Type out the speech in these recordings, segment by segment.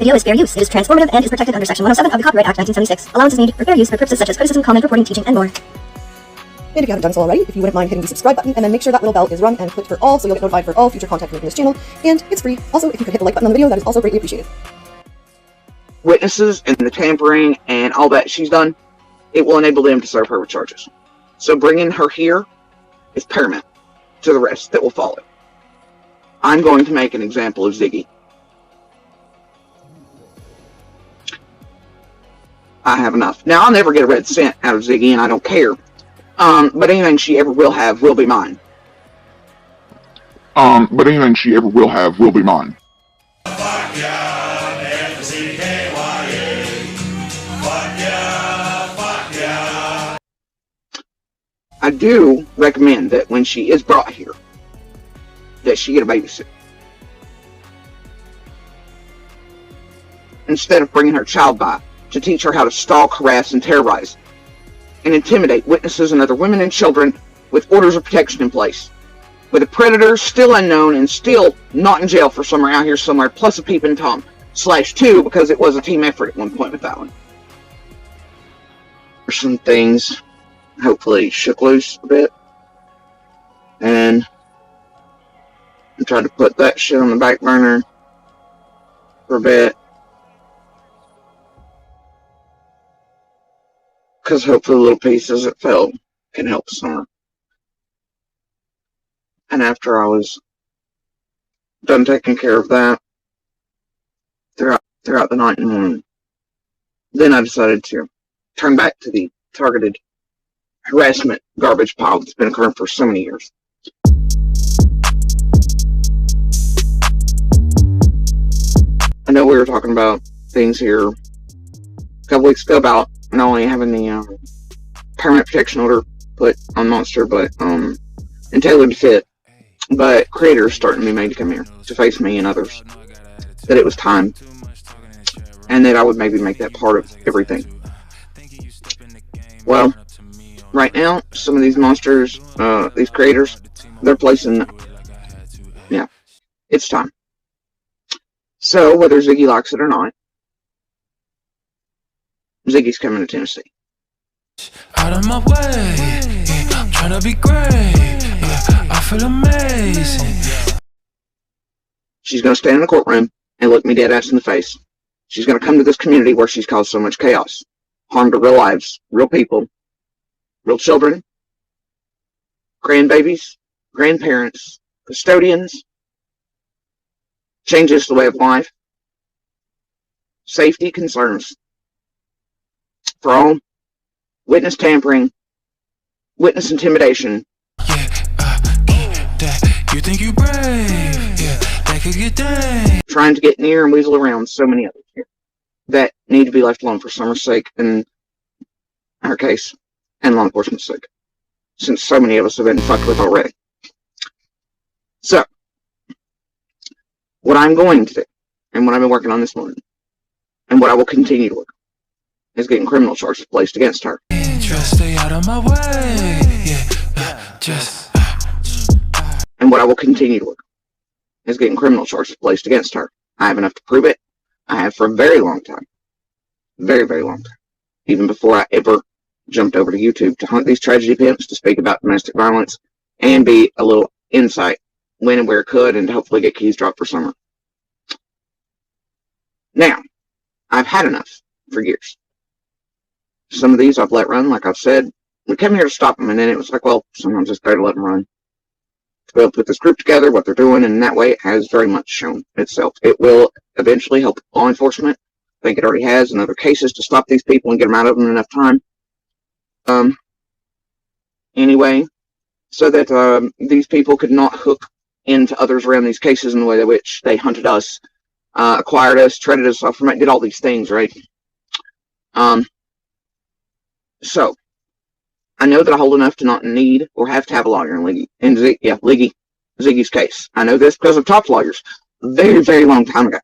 video is fair use. It is transformative and is protected under Section 107 of the Copyright Act 1976. Allowance is needed for fair use for purposes such as criticism, comment, reporting, teaching, and more. And if you haven't done so already, if you wouldn't mind hitting the subscribe button and then make sure that little bell is rung and clicked for all so you'll get notified for all future content from this channel. And it's free. Also, if you could hit the like button on the video, that is also greatly appreciated. Witnesses and the tampering and all that she's done, it will enable them to serve her with charges. So bringing her here is paramount to the rest that will follow. I'm going to make an example of Ziggy. I have enough. Now, I'll never get a red cent out of Ziggy, and I don't care. But anything she ever will have will be mine. But anything she ever will have will be mine. Fuck yeah, F-C-K-Y-A. Fuck yeah, fuck yeah. I do recommend that when she is brought here, that she get a babysitter. Instead of bringing her child by to teach her how to stalk, harass, and terrorize, and intimidate witnesses and other women and children with orders of protection in place. With a predator still unknown and still not in jail for somewhere out here somewhere, plus a peeping Tom /2 because it was a team effort at one point with that one. There's some things hopefully shook loose a bit, and I tried to put that shit on the back burner for a bit, because hopefully the little pieces that fell can help Summer. And after I was done taking care of that throughout the night and morning, then I decided to turn back to the targeted harassment garbage pile that's been occurring for so many years. I know we were talking about things here a couple weeks ago about not only having the permanent protection order put on Monster, but and tailored to fit, but creators starting to be made to come here to face me and others, that it was time, and that I would maybe make that part of everything. Well, right now, some of these monsters, these creators, they're placing, yeah, it's time. So, whether Ziggy likes it or not, Ziggy's coming to Tennessee. Out of my way, yeah, I'm trying to be great, yeah, I feel amazing. She's going to stand in the courtroom and look me dead ass in the face. She's going to come to this community where she's caused so much chaos, harm to real lives, real people, real children, grandbabies, grandparents, custodians, changes the way of life, safety concerns for all, witness tampering, witness intimidation. You think you brave? Yeah, that could get dang. Trying to get near and weasel around so many others here that need to be left alone for Summer's sake, and in her case, and law enforcement's sake, since so many of us have been fucked with already. So, what I'm going to do, and what I've been working on this morning, and what I will continue to work on, is getting criminal charges placed against her. Just stay out of my way. Yeah, And what I will continue to work on is getting criminal charges placed against her. I have enough to prove it. I have for a very long time. Very, very long time. Even before I ever jumped over to YouTube to hunt these tragedy pimps, to speak about domestic violence, and be a little insight when and where it could, and to hopefully get keys dropped for Summer. Now, I've had enough for years. Some of these I've let run, like I've said. We came here to stop them, and then it was like, well, sometimes it's better to let them run. To be able to put this group together, what they're doing, and in that way it has very much shown itself. It will eventually help law enforcement. I think it already has in other cases to stop these people and get them out of them in enough time. Anyway, so that these people could not hook into others around these cases in the way in which they hunted us, acquired us, traded us off, did all these things, right? So, I know that I hold enough to not need or have to have a lawyer in Ziggy's case. I know this because I've talked to lawyers a very, very long time ago.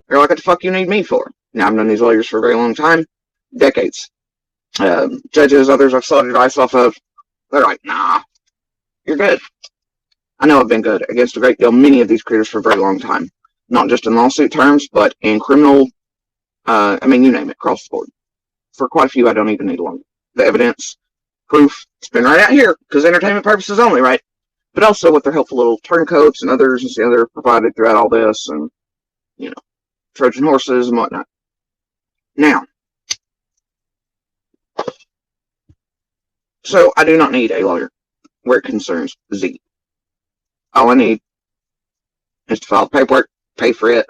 They're like, what the fuck you need me for? Now, I've known these lawyers for a very long time, decades. Judges, others I've sought advice off of, they're like, nah, you're good. I know I've been good against a great deal, many of these critters for a very long time. Not just in lawsuit terms, but in criminal, you name it, across the board. For quite a few, I don't even need long. The evidence, proof, it's been right out here, because entertainment purposes only, right? But also with their helpful little turncoats and others and the other provided throughout all this, and, Trojan horses and whatnot. Now, so I do not need a lawyer where it concerns Ziggy. All I need is to file paperwork, pay for it,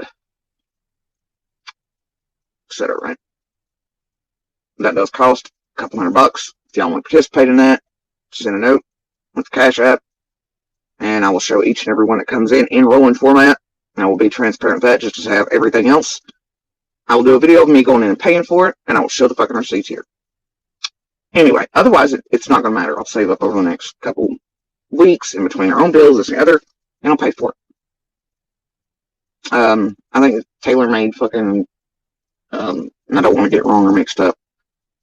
etc. Right? That does cost a couple $100. If y'all want to participate in that, send a note with the Cash App, and I will show each and every one that comes in rolling format. And I will be transparent with that, just to have everything else. I will do a video of me going in and paying for it, and I will show the fucking receipts here. Anyway, otherwise it's not going to matter. I'll save up over the next couple weeks in between our own bills, this and the other, and I'll pay for it. I think tailor-made fucking, I don't want to get it wrong or mixed up.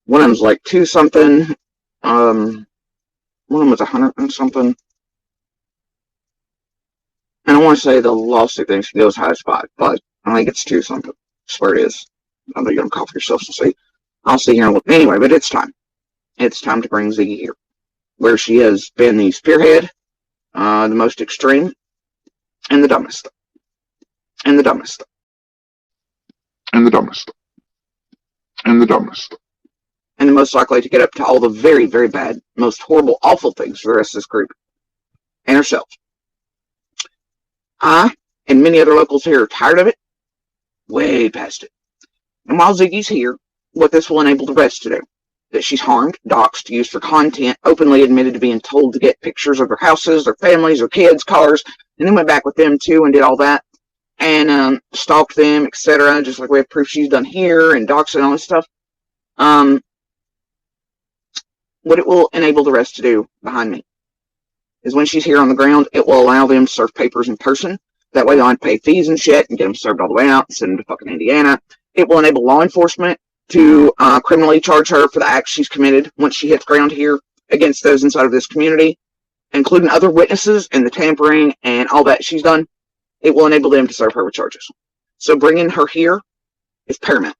One of them's like 2 something, one of them was 100 and something. And I want to say the lawsuit thing should go as high as 5, but I think it's 2 something. I swear it is. I know you're going to call for yourself to see. I'll see here. Anyway, but it's time. It's time to bring Ziggy here, where she has been the spearhead, the most extreme, and the dumbest. And the dumbest. And the dumbest. And the dumbest. And the most likely to get up to all the very, very bad, most horrible, awful things for the rest of this group. And herself. I and many other locals here are tired of it. Way past it. And while Ziggy's here, what this will enable the rest to do. That she's harmed, doxxed, used for content, openly admitted to being told to get pictures of their houses, their families, their kids, cars, and then went back with them too and did all that. And stalked them, etc. Just like we have proof she's done here, and doxed and all this stuff. What it will enable the rest to do behind me is when she's here on the ground, it will allow them to serve papers in person. That way they'll have to pay fees and shit and get them served all the way out and send them to fucking Indiana. It will enable law enforcement to criminally charge her for the acts she's committed once she hits ground here against those inside of this community, including other witnesses and the tampering and all that she's done. It will enable them to serve her with charges. So bringing her here is paramount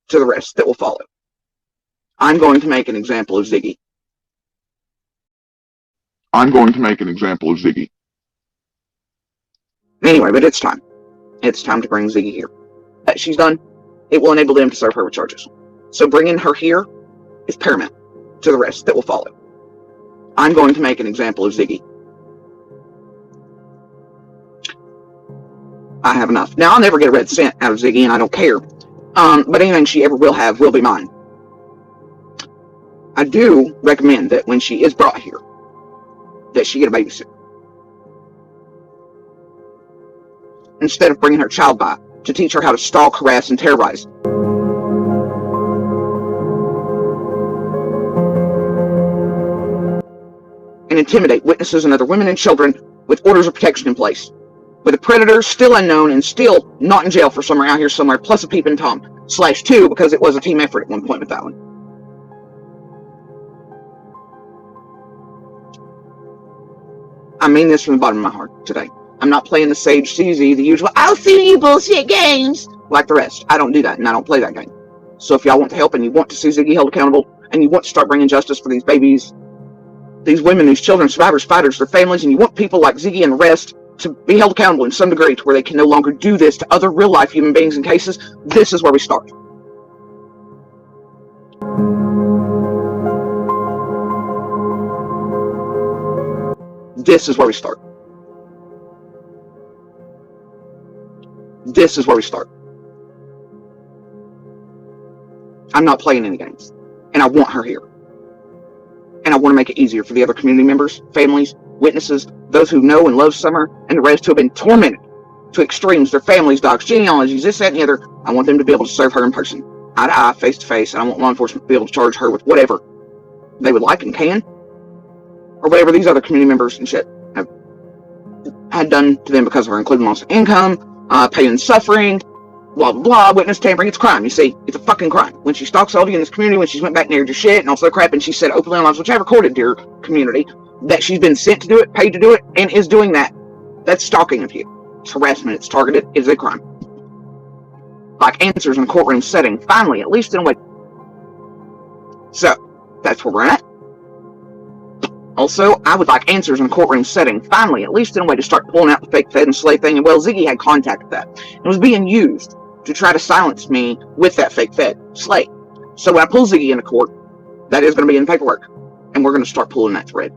to the rest that will follow. I'm going to make an example of Ziggy. I'm going to make an example of Ziggy. Anyway, but it's time. It's time to bring Ziggy here. That she's done, it will enable them to serve her with charges. So bringing her here is paramount to the rest that will follow. I'm going to make an example of Ziggy. I have enough. Now, I'll never get a red cent out of Ziggy, and I don't care. But anything she ever will have will be mine. I do recommend that when she is brought here, that she get a babysitter. Instead of bringing her child by to teach her how to stalk, harass, and terrorize. And intimidate witnesses and other women and children with orders of protection in place. With a predator still unknown and still not in jail for somewhere out here somewhere, plus a peeping Tom, /2, because it was a team effort at one point with that one. I mean this from the bottom of my heart today. I'm not playing the Sage CZ, the usual, I'll see you bullshit games, like the rest. I don't do that, and I don't play that game. So if y'all want to help, and you want to see Ziggy held accountable, and you want to start bringing justice for these babies, these women, these children, survivors, fighters, their families, and you want people like Ziggy and the rest to be held accountable in some degree to where they can no longer do this to other real-life human beings and cases, this is where we start. This is where we start. This is where we start. I'm not playing any games. And I want her here. And I want to make it easier for the other community members, families, witnesses, those who know and love Summer, and the rest who have been tormented to extremes, their families, docs, genealogies, this, that, and the other. I want them to be able to serve her in person, eye to eye, face to face, and I want law enforcement to be able to charge her with whatever they would like and can, or whatever these other community members and shit have had done to them because of her, including loss of income, pain and suffering, blah, blah, blah, witness tampering. It's a crime, you see. It's a fucking crime. When she stalks all of you in this community, when she went back and aired your shit and all that crap, and she said openly on live, which I recorded, dear community, that she's been sent to do it, paid to do it, and is doing that, that's stalking of you. It's harassment. It's targeted. It is a crime. Like answers in a courtroom setting, finally, at least in a way. So, that's where we're at. Also, I would like answers in a courtroom setting, finally, at least in a way to start pulling out the fake Fed and Slay thing. And well, Ziggy had contact with that. It was being used to try to silence me with that fake Fed, Slay. So when I pull Ziggy into court, that is going to be in the paperwork. And we're going to start pulling that thread.